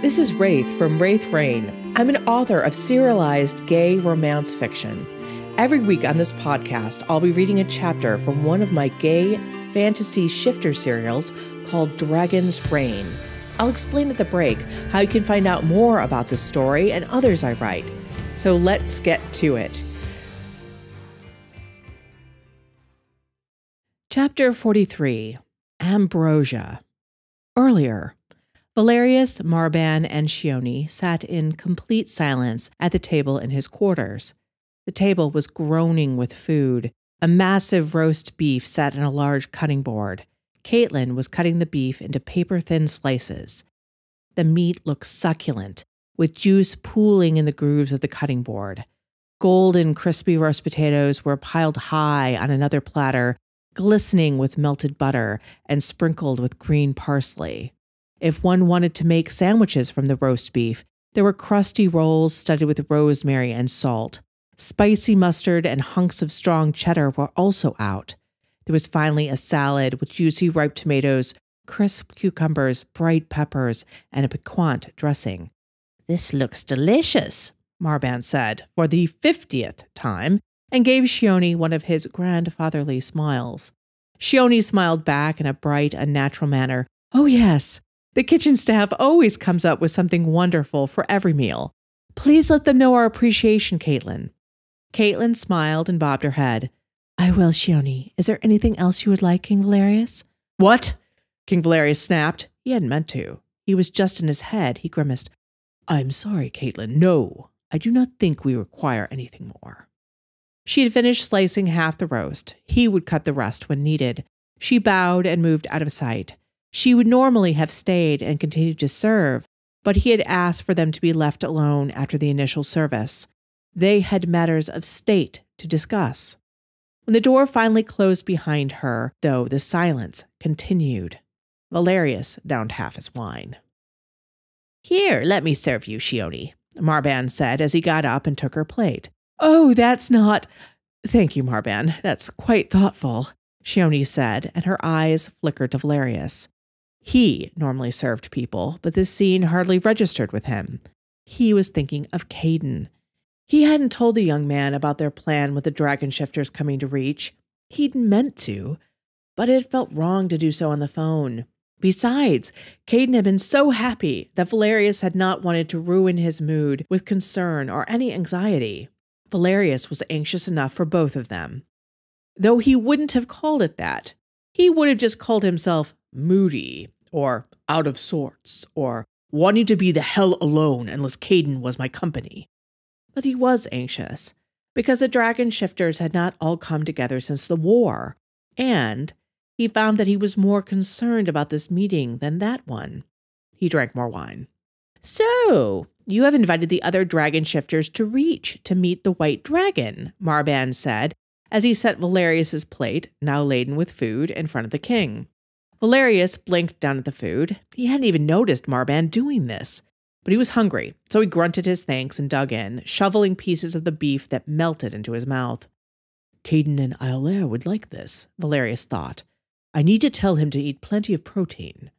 This is Wraith from Wraith Rain. I'm an author of serialized gay romance fiction. Every week on this podcast, I'll be reading a chapter from one of my gay fantasy shifter serials called Dragon's Reign. I'll explain at the break how you can find out more about this story and others I write. So let's get to it. Chapter 43, Ambrosia. Earlier, Valerius, Marban, and Shioni sat in complete silence at the table in his quarters. The table was groaning with food. A massive roast beef sat on a large cutting board. Caitlin was cutting the beef into paper-thin slices. The meat looked succulent, with juice pooling in the grooves of the cutting board. Golden, crispy roast potatoes were piled high on another platter, glistening with melted butter and sprinkled with green parsley. If one wanted to make sandwiches from the roast beef, there were crusty rolls studded with rosemary and salt. Spicy mustard and hunks of strong cheddar were also out. There was finally a salad with juicy ripe tomatoes, crisp cucumbers, bright peppers, and a piquant dressing. "This looks delicious," Marban said for the 50th time, and gave Shioni one of his grandfatherly smiles. Shioni smiled back in a bright, unnatural manner. "Oh yes. The kitchen staff always comes up with something wonderful for every meal. Please let them know our appreciation, Caitlin." Caitlin smiled and bobbed her head. "I will, Shioni. Is there anything else you would like, King Valerius?" "What?" King Valerius snapped. He hadn't meant to. He was just in his head. He grimaced. "I'm sorry, Caitlin. No, I do not think we require anything more." She had finished slicing half the roast. He would cut the rest when needed. She bowed and moved out of sight. She would normally have stayed and continued to serve, but he had asked for them to be left alone after the initial service. They had matters of state to discuss. When the door finally closed behind her, though, the silence continued. Valerius downed half his wine. "Here, let me serve you, Shioni," Marban said as he got up and took her plate. "Oh, that's not—" "Thank you, Marban. That's quite thoughtful," Shioni said, and her eyes flickered to Valerius. He normally served people, but this scene hardly registered with him. He was thinking of Caden. He hadn't told the young man about their plan with the dragon shifters coming to Reach. He'd meant to, but it felt wrong to do so on the phone. Besides, Caden had been so happy that Valerius had not wanted to ruin his mood with concern or any anxiety. Valerius was anxious enough for both of them. Though he wouldn't have called it that. He would have just called himself moody, or out of sorts, or wanting to be the hell alone unless Caden was my company. But he was anxious, because the dragon shifters had not all come together since the war, and he found that he was more concerned about this meeting than that one. He drank more wine. "So, you have invited the other dragon shifters to Reach to meet the white dragon," Marban said, as he set Valerius's plate, now laden with food, in front of the king. Valerius blinked down at the food. He hadn't even noticed Marban doing this, but he was hungry, so he grunted his thanks and dug in, shoveling pieces of the beef that melted into his mouth. "Caden and Iolaire would like this," Valerius thought. "I need to tell him to eat plenty of protein."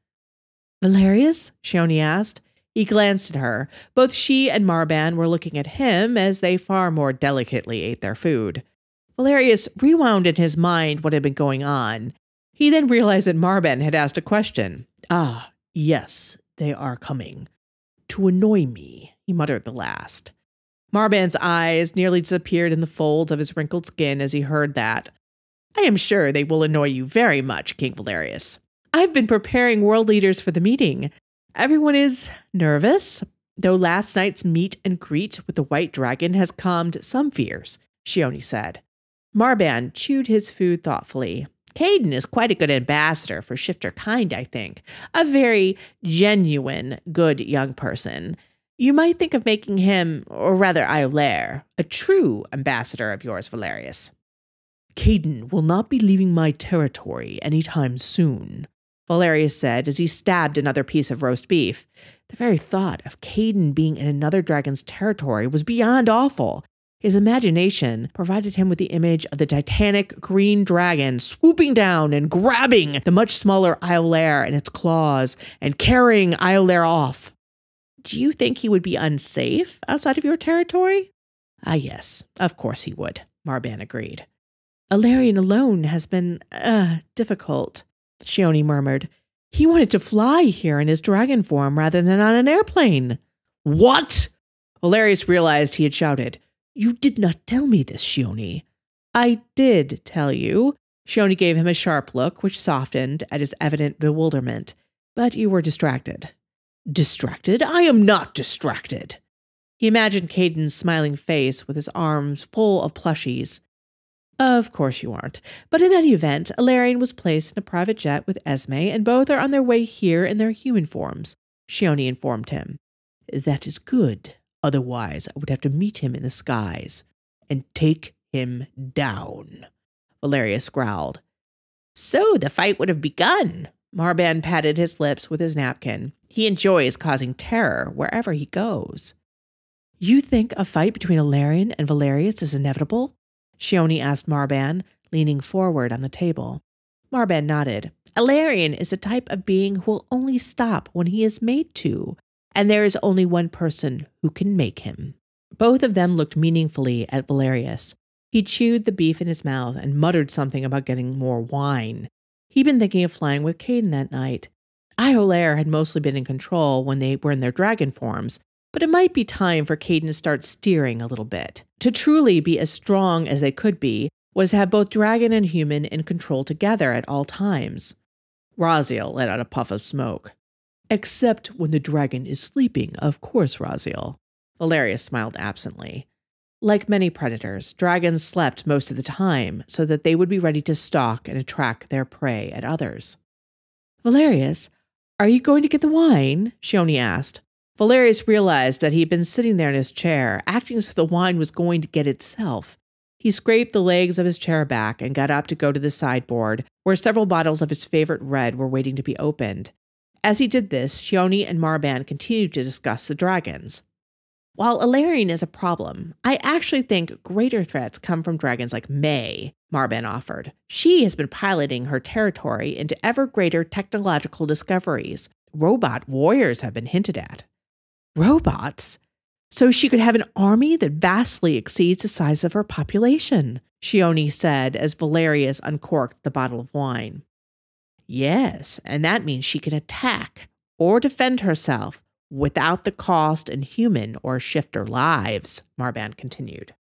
"Valerius?" Shioni asked. He glanced at her. Both she and Marban were looking at him as they far more delicately ate their food. Valerius rewound in his mind what had been going on. He then realized that Marban had asked a question. "Ah, yes, they are coming. To annoy me," he muttered the last. Marban's eyes nearly disappeared in the folds of his wrinkled skin as he heard that. "I am sure they will annoy you very much, King Valerius. I've been preparing world leaders for the meeting. Everyone is nervous, though last night's meet and greet with the white dragon has calmed some fears," Shioni said. Marban chewed his food thoughtfully. "Caden is quite a good ambassador for shifter kind, I think. A very genuine, good young person. You might think of making him, or rather Iolaire, a true ambassador of yours, Valerius." "Caden will not be leaving my territory anytime soon," Valerius said as he stabbed another piece of roast beef. The very thought of Caden being in another dragon's territory was beyond awful. His imagination provided him with the image of the titanic green dragon swooping down and grabbing the much smaller Iolaire in its claws and carrying Iolaire off. Do you think he would be unsafe outside of your territory? Ah, yes, of course he would, Marban agreed. Alarion alone has been, difficult, Shioni murmured. He wanted to fly here in his dragon form rather than on an airplane. What? Valerius realized he had shouted. You did not tell me this, Shioni. I did tell you. Shioni gave him a sharp look, which softened at his evident bewilderment. But you were distracted. Distracted? I am not distracted. He imagined Caden's smiling face with his arms full of plushies. Of course you aren't. But in any event, Alarion was placed in a private jet with Esme, and both are on their way here in their human forms, Shioni informed him. That is good. Otherwise, I would have to meet him in the skies and take him down, Valerius growled. So the fight would have begun. Marban patted his lips with his napkin. He enjoys causing terror wherever he goes. You think a fight between Alarion and Valerius is inevitable? Shioni asked Marban, leaning forward on the table. Marban nodded. Alarion is a type of being who will only stop when he is made to, and there is only one person who can make him. Both of them looked meaningfully at Valerius. He chewed the beef in his mouth and muttered something about getting more wine. He'd been thinking of flying with Caden that night. Iolaire had mostly been in control when they were in their dragon forms, but it might be time for Caden to start steering a little bit. To truly be as strong as they could be was to have both dragon and human in control together at all times. Raziel let out a puff of smoke. Except when the dragon is sleeping, of course, Raziel. Valerius smiled absently. Like many predators, dragons slept most of the time so that they would be ready to stalk and attract their prey at others. Valerius, are you going to get the wine? Shioni asked. Valerius realized that he had been sitting there in his chair, acting as if the wine was going to get itself. He scraped the legs of his chair back and got up to go to the sideboard, where several bottles of his favorite red were waiting to be opened. As he did this, Shioni and Marban continued to discuss the dragons. While Alarion is a problem, I actually think greater threats come from dragons like May, Marban offered. She has been piloting her territory into ever greater technological discoveries. Robot warriors have been hinted at. Robots? So she could have an army that vastly exceeds the size of her population, Shioni said as Valerius uncorked the bottle of wine. Yes, and that means she can attack or defend herself without the cost in human or shifter lives, Marban continued.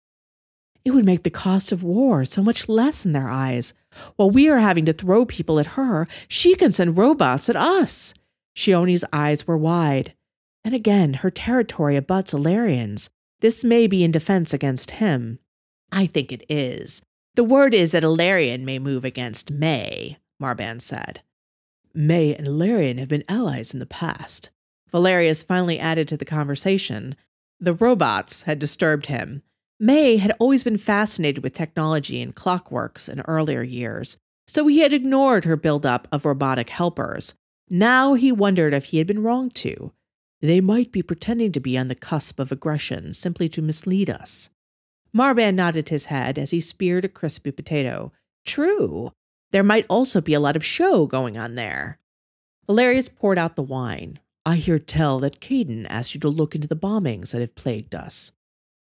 It would make the cost of war so much less in their eyes. While we are having to throw people at her, she can send robots at us. Shioni's eyes were wide. And again, her territory abuts Alarion's. This may be in defense against him. I think it is. The word is that Alarion may move against May, Marban said. May and Alarion have been allies in the past. Valerius finally added to the conversation. The robots had disturbed him. May had always been fascinated with technology and clockworks in earlier years, so he had ignored her buildup of robotic helpers. Now he wondered if he had been wrong to. They might be pretending to be on the cusp of aggression simply to mislead us. Marban nodded his head as he speared a crispy potato. True. There might also be a lot of show going on there. Valerius poured out the wine. I hear tell that Caden asked you to look into the bombings that have plagued us.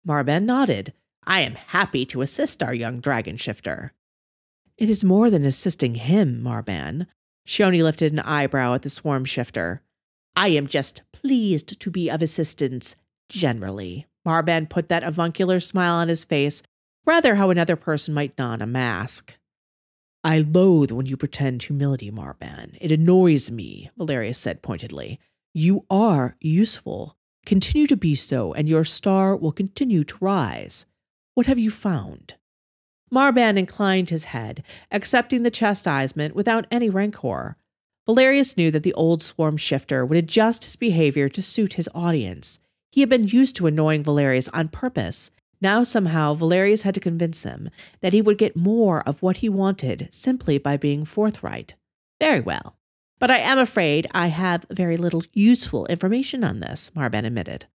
Marban nodded. I am happy to assist our young dragon shifter. It is more than assisting him, Marban. Shioni lifted an eyebrow at the swarm shifter. I am just pleased to be of assistance, generally. Marban put that avuncular smile on his face, rather how another person might don a mask. I loathe when you pretend humility, Marban. It annoys me, Valerius said pointedly. You are useful. Continue to be so, and your star will continue to rise. What have you found? Marban inclined his head, accepting the chastisement without any rancor. Valerius knew that the old swarm shifter would adjust his behavior to suit his audience. He had been used to annoying Valerius on purpose. Now somehow Valerius had to convince him that he would get more of what he wanted simply by being forthright. Very well. But I am afraid I have very little useful information on this, Marban admitted.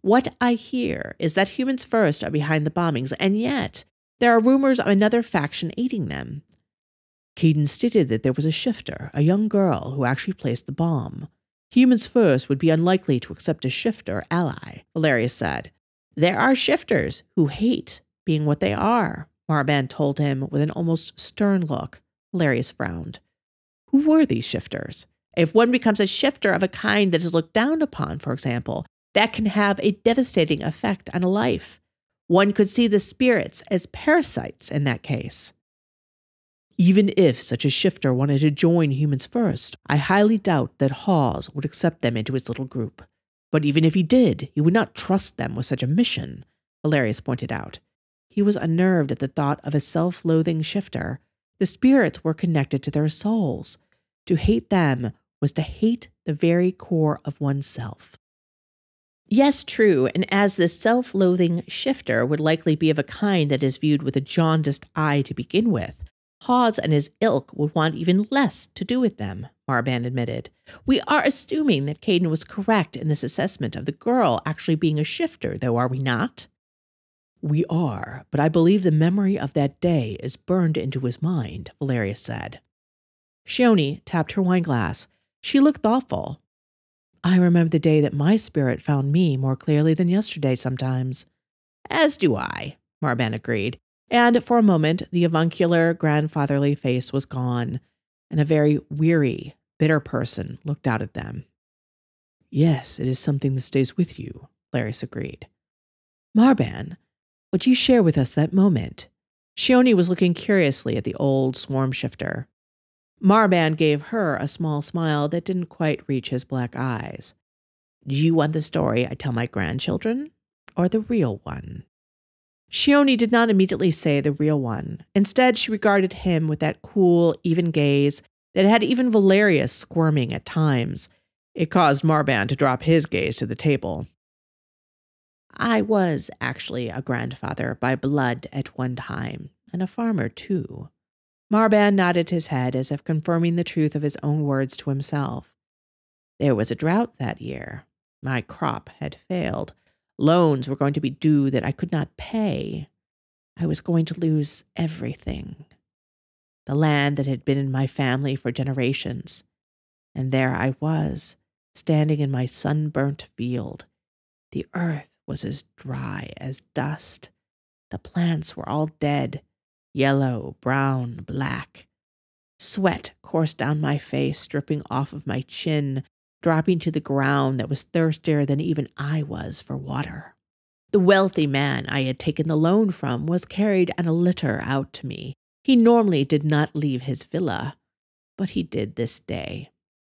What I hear is that humans first are behind the bombings, and yet there are rumors of another faction aiding them. Caden stated that there was a shifter, a young girl, who actually placed the bomb. Humans first would be unlikely to accept a shifter ally, Valeria said. There are shifters who hate being what they are, Marban told him with an almost stern look. Valerius frowned. Who were these shifters? If one becomes a shifter of a kind that is looked down upon, for example, that can have a devastating effect on a life. One could see the spirits as parasites in that case. Even if such a shifter wanted to join humans first, I highly doubt that Hawes would accept them into his little group. But even if he did, he would not trust them with such a mission, Valerius pointed out. He was unnerved at the thought of a self-loathing shifter. The spirits were connected to their souls. To hate them was to hate the very core of oneself. Yes, true, and as this self-loathing shifter would likely be of a kind that is viewed with a jaundiced eye to begin with, Hawes and his ilk would want even less to do with them, Marban admitted. We are assuming that Caden was correct in this assessment of the girl actually being a shifter, though, are we not? We are, but I believe the memory of that day is burned into his mind, Valerius said. Shioni tapped her wineglass. She looked thoughtful. I remember the day that my spirit found me more clearly than yesterday sometimes. As do I, Marban agreed, and for a moment the avuncular, grandfatherly face was gone, and a very weary, bitter person looked out at them. Yes, it is something that stays with you, Valerius agreed. Marban, would you share with us that moment? Shioni was looking curiously at the old swarm shifter. Marban gave her a small smile that didn't quite reach his black eyes. Do you want the story I tell my grandchildren, or the real one? Shioni did not immediately say the real one. Instead, she regarded him with that cool, even gaze that had even Valerius squirming at times. It caused Marban to drop his gaze to the table. I was actually a grandfather by blood at one time, and a farmer too. Marban nodded his head as if confirming the truth of his own words to himself. There was a drought that year. My crop had failed. Loans were going to be due that I could not pay. I was going to lose everything. The land that had been in my family for generations. And there I was, standing in my sunburnt field. The earth was as dry as dust. The plants were all dead. Yellow, brown, black. Sweat coursed down my face, dripping off of my chin, dropping to the ground that was thirstier than even I was for water. The wealthy man I had taken the loan from was carried on a litter out to me. He normally did not leave his villa, but he did this day.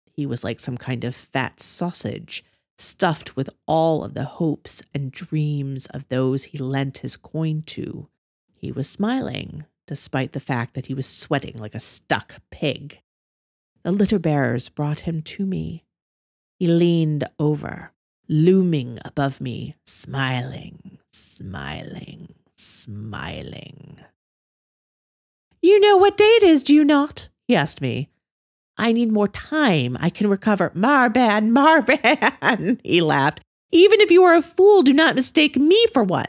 He was like some kind of fat sausage, stuffed with all of the hopes and dreams of those he lent his coin to. He was smiling, despite the fact that he was sweating like a stuck pig. The litter bearers brought him to me. He leaned over, looming above me, smiling, smiling, smiling. You know what day it is, do you not? He asked me. I need more time. I can recover. Marban, Marban, he laughed. Even if you are a fool, do not mistake me for one.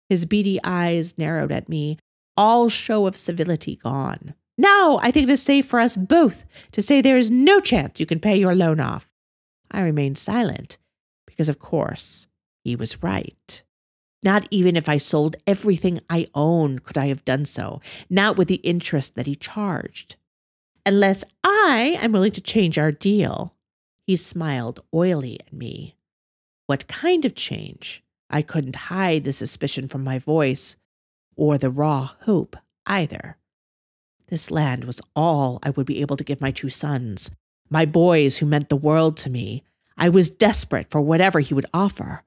His beady eyes narrowed at me, all show of civility gone. Now I think it is safe for us both to say there is no chance you can pay your loan off. I remained silent, because of course, he was right. Not even if I sold everything I owned could I have done so, not with the interest that he charged. Unless I am willing to change our deal. He smiled oily at me. What kind of change? I couldn't hide the suspicion from my voice, or the raw hope either. This land was all I would be able to give my two sons, my boys who meant the world to me. I was desperate for whatever he would offer.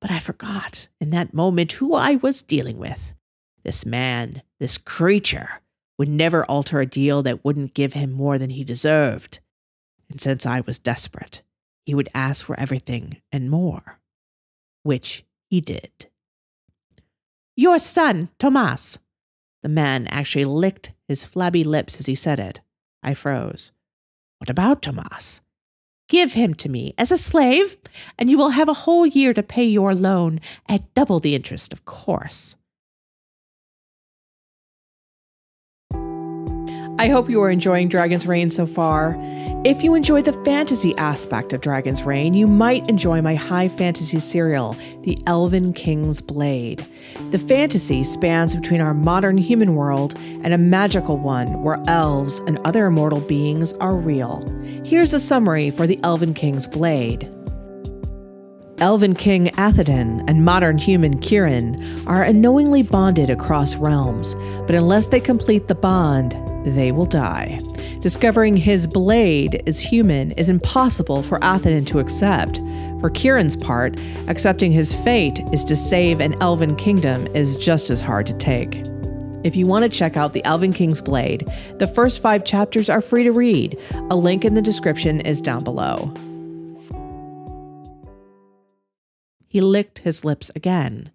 But I forgot in that moment who I was dealing with. This man, this creature, would never alter a deal that wouldn't give him more than he deserved. And since I was desperate, he would ask for everything and more, which he did. Your son, Tomas. The man actually licked his flabby lips as he said it. I froze. What about Tomas? Give him to me as a slave, and you will have a whole year to pay your loan at double the interest, of course. I hope you are enjoying Dragon's Reign so far. If you enjoy the fantasy aspect of Dragon's Reign, you might enjoy my high fantasy serial, The Elven King's Blade. The fantasy spans between our modern human world and a magical one where elves and other immortal beings are real. Here's a summary for The Elven King's Blade. Elven King Athédan and modern human Kieran are unknowingly bonded across realms, but unless they complete the bond, they will die. Discovering his blade is human is impossible for Athédan to accept. For Kieran's part, accepting his fate is to save an elven kingdom is just as hard to take. If you want to check out The Elven King's Blade, the first 5 chapters are free to read. A link in the description is down below. He licked his lips again.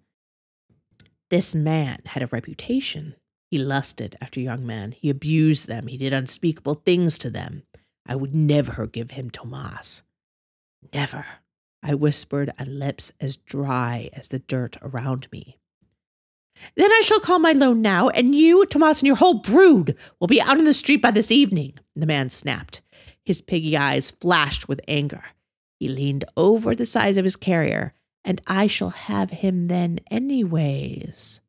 This man had a reputation. He lusted after young men. He abused them. He did unspeakable things to them. I would never give him Tomas. Never. I whispered on lips as dry as the dirt around me. Then I shall call my loan now, and you, Tomas, and your whole brood will be out in the street by this evening, the man snapped. His piggy eyes flashed with anger. He leaned over the sides of his carrier, and I shall have him then anyways.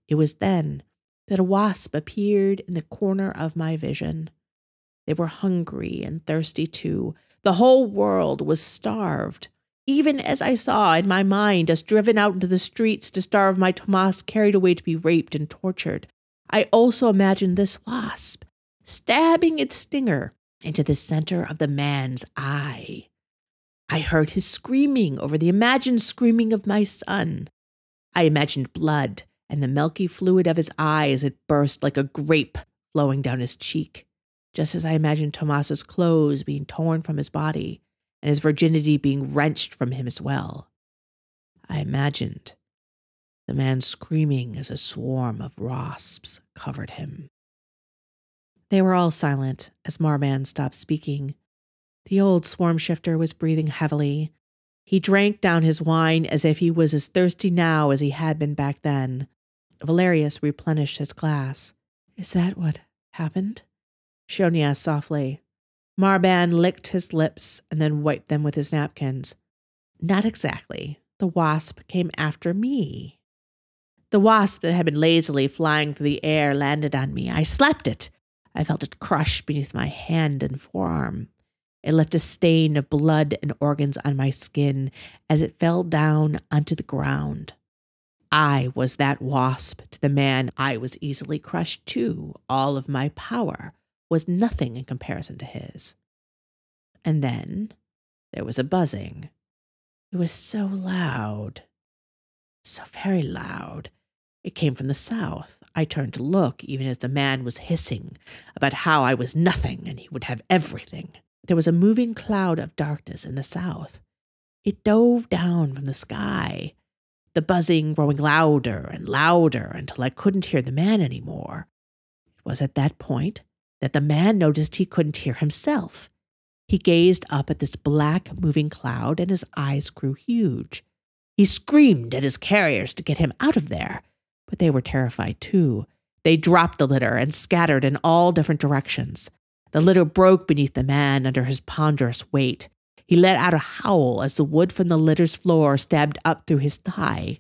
It was then that a wasp appeared in the corner of my vision. They were hungry and thirsty too. The whole world was starved. Even as I saw in my mind us driven out into the streets to starve, my Tomas carried away to be raped and tortured, I also imagined this wasp stabbing its stinger into the center of the man's eye. I heard his screaming over the imagined screaming of my son. I imagined blood and the milky fluid of his eye as it burst like a grape flowing down his cheek, just as I imagined Tomas's clothes being torn from his body and his virginity being wrenched from him as well. I imagined the man screaming as a swarm of wasps covered him. They were all silent as Marban stopped speaking. The old swarm shifter was breathing heavily. He drank down his wine as if he was as thirsty now as he had been back then. Valerius replenished his glass. Is that what happened? Shioni asked softly. Marban licked his lips and then wiped them with his napkins. Not exactly. The wasp came after me. The wasp that had been lazily flying through the air landed on me. I slapped it. I felt it crush beneath my hand and forearm. It left a stain of blood and organs on my skin as it fell down onto the ground. I was that wasp to the man. I was easily crushed too. All of my power was nothing in comparison to his. And then there was a buzzing. It was so loud, so very loud. It came from the south. I turned to look, even as the man was hissing about how I was nothing and he would have everything. There was a moving cloud of darkness in the south. It dove down from the sky, the buzzing growing louder and louder until I couldn't hear the man anymore. It was at that point that the man noticed he couldn't hear himself. He gazed up at this black moving cloud and his eyes grew huge. He screamed at his carriers to get him out of there, but they were terrified too. They dropped the litter and scattered in all different directions. The litter broke beneath the man under his ponderous weight. He let out a howl as the wood from the litter's floor stabbed up through his thigh.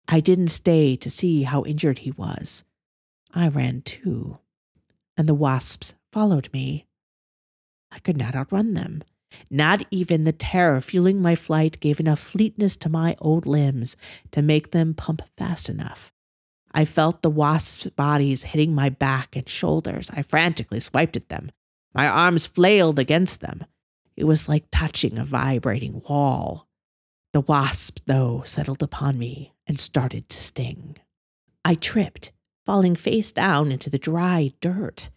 I didn't stay to see how injured he was. I ran too, and the wasps followed me. I could not outrun them. Not even the terror fueling my flight gave enough fleetness to my old limbs to make them pump fast enough. I felt the wasps' bodies hitting my back and shoulders. I frantically swiped at them. My arms flailed against them. It was like touching a vibrating wall. The wasp, though, settled upon me and started to sting. I tripped, falling face down into the dry dirt.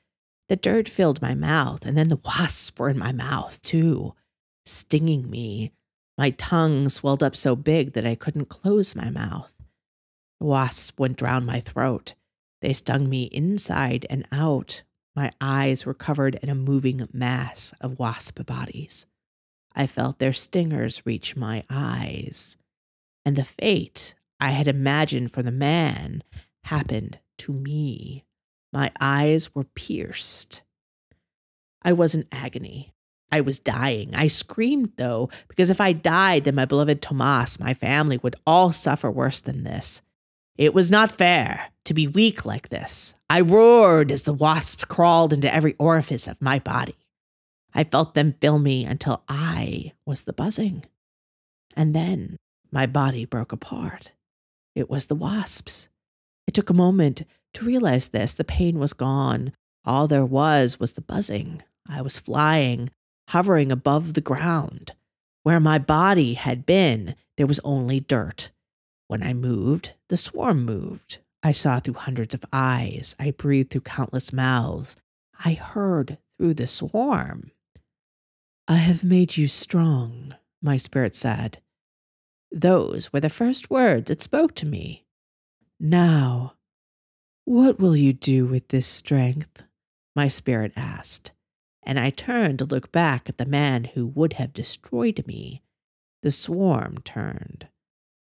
The dirt filled my mouth, and then the wasps were in my mouth, too, stinging me. My tongue swelled up so big that I couldn't close my mouth. The wasps went down my throat. They stung me inside and out. My eyes were covered in a moving mass of wasp bodies. I felt their stingers reach my eyes, and the fate I had imagined for the man happened to me. My eyes were pierced. I was in agony. I was dying. I screamed, though, because if I died, then my beloved Tomas, my family, would all suffer worse than this. It was not fair to be weak like this. I roared as the wasps crawled into every orifice of my body. I felt them fill me until I was the buzzing. And then my body broke apart. It was the wasps. It took a moment to realize this. The pain was gone. All there was the buzzing. I was flying, hovering above the ground. Where my body had been, there was only dirt. When I moved, the swarm moved. I saw through hundreds of eyes. I breathed through countless mouths. I heard through the swarm. I have made you strong, my spirit said. Those were the first words it spoke to me. Now, what will you do with this strength? My spirit asked, and I turned to look back at the man who would have destroyed me. The swarm turned.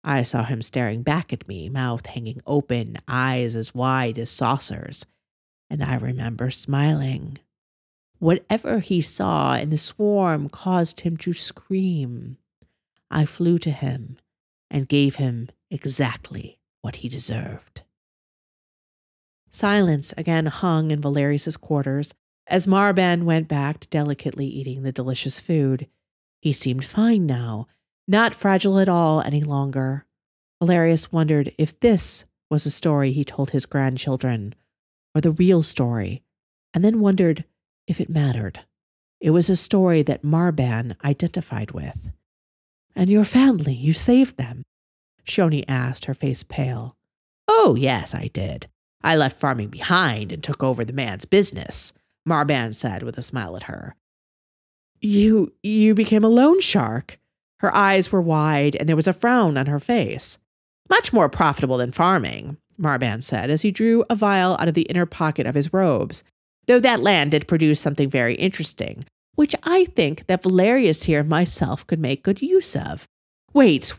I saw him staring back at me, mouth hanging open, eyes as wide as saucers, and I remember smiling. Whatever he saw in the swarm caused him to scream. I flew to him and gave him exactly what he deserved. Silence again hung in Valerius's quarters as Marban went back to delicately eating the delicious food. He seemed fine now, not fragile at all any longer. Valerius wondered if this was a story he told his grandchildren, or the real story, and then wondered if it mattered. It was a story that Marban identified with. And your family, you saved them? Shoni asked, her face pale. Oh, yes, I did. I left farming behind and took over the man's business, Marban said with a smile at her. You became a loan shark? Her eyes were wide, and there was a frown on her face. Much more profitable than farming, Marban said as he drew a vial out of the inner pocket of his robes, though that land did produce something very interesting, which I think that Valerius here and myself could make good use of. Wait.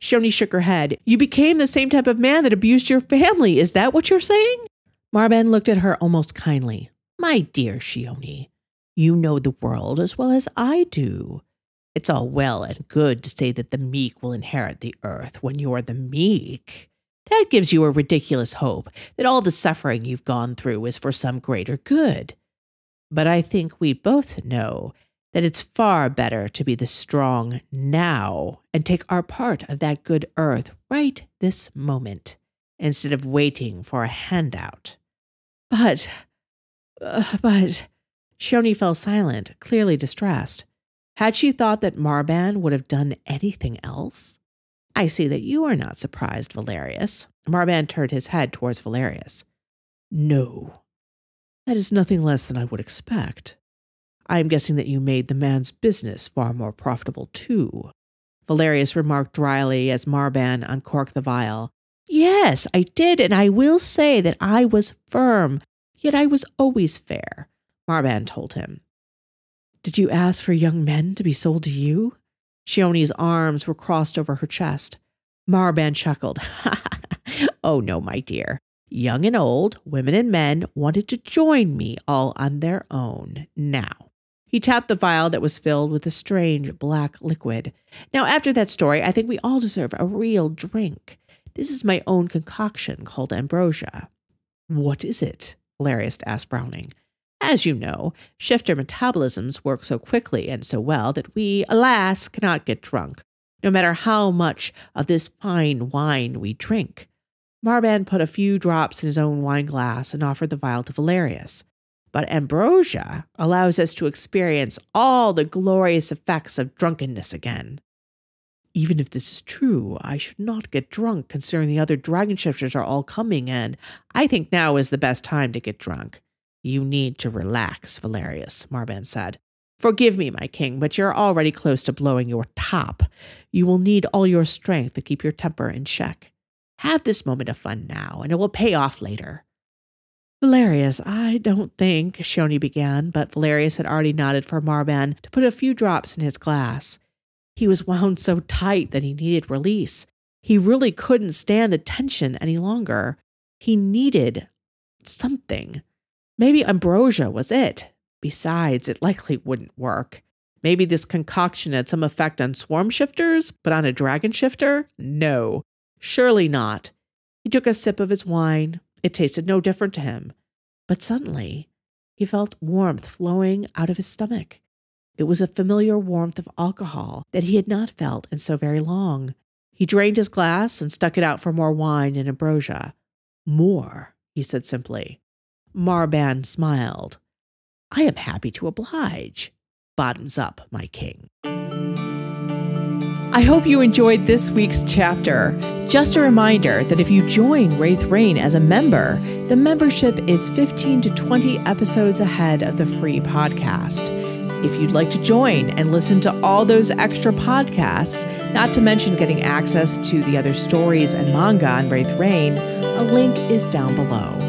Shoni shook her head. You became the same type of man that abused your family. Is that what you're saying? Marban looked at her almost kindly. My dear Shoni, you know the world as well as I do. It's all well and good to say that the meek will inherit the earth when you're the meek. That gives you a ridiculous hope that all the suffering you've gone through is for some greater good. But I think we both know that it's far better to be the strong now and take our part of that good earth right this moment, instead of waiting for a handout. But, Shoni fell silent, clearly distressed. Had she thought that Marban would have done anything else? I see that you are not surprised, Valerius. Marban turned his head towards Valerius. No, that is nothing less than I would expect. I am guessing that you made the man's business far more profitable, too. Valerius remarked dryly as Marban uncorked the vial. Yes, I did, and I will say that I was firm, yet I was always fair, Marban told him. Did you ask for young men to be sold to you? Shioni's arms were crossed over her chest. Marban chuckled. Oh, no, my dear. Young and old, women and men wanted to join me all on their own. Now, he tapped the vial that was filled with a strange black liquid. Now, after that story, I think we all deserve a real drink. This is my own concoction called Ambrosia. What is it? Valerius asked, frowning. As you know, shifter metabolisms work so quickly and so well that we, alas, cannot get drunk, no matter how much of this fine wine we drink. Marban put a few drops in his own wine glass and offered the vial to Valerius. But Ambrosia allows us to experience all the glorious effects of drunkenness again. Even if this is true, I should not get drunk considering the other dragon shifters are all coming, and I think now is the best time to get drunk. You need to relax, Valerius, Marban said. Forgive me, my king, but you're already close to blowing your top. You will need all your strength to keep your temper in check. Have this moment of fun now, and it will pay off later. Valerius, I don't think, Shoni began, but Valerius had already nodded for Marban to put a few drops in his glass. He was wound so tight that he needed release. He really couldn't stand the tension any longer. He needed something. Maybe Ambrosia was it. Besides, it likely wouldn't work. Maybe this concoction had some effect on swarm shifters, but on a dragon shifter? No, surely not. He took a sip of his wine. It tasted no different to him. But suddenly, he felt warmth flowing out of his stomach. It was a familiar warmth of alcohol that he had not felt in so very long. He drained his glass and stuck it out for more wine and ambrosia. More, he said simply. Marban smiled. I am happy to oblige. Bottoms up, my king. I hope you enjoyed this week's chapter. Just a reminder that if you join Wraith Rain as a member, the membership is 15 to 20 episodes ahead of the free podcast. If you'd like to join and listen to all those extra podcasts, not to mention getting access to the other stories and manga on Wraith Rain, a link is down below.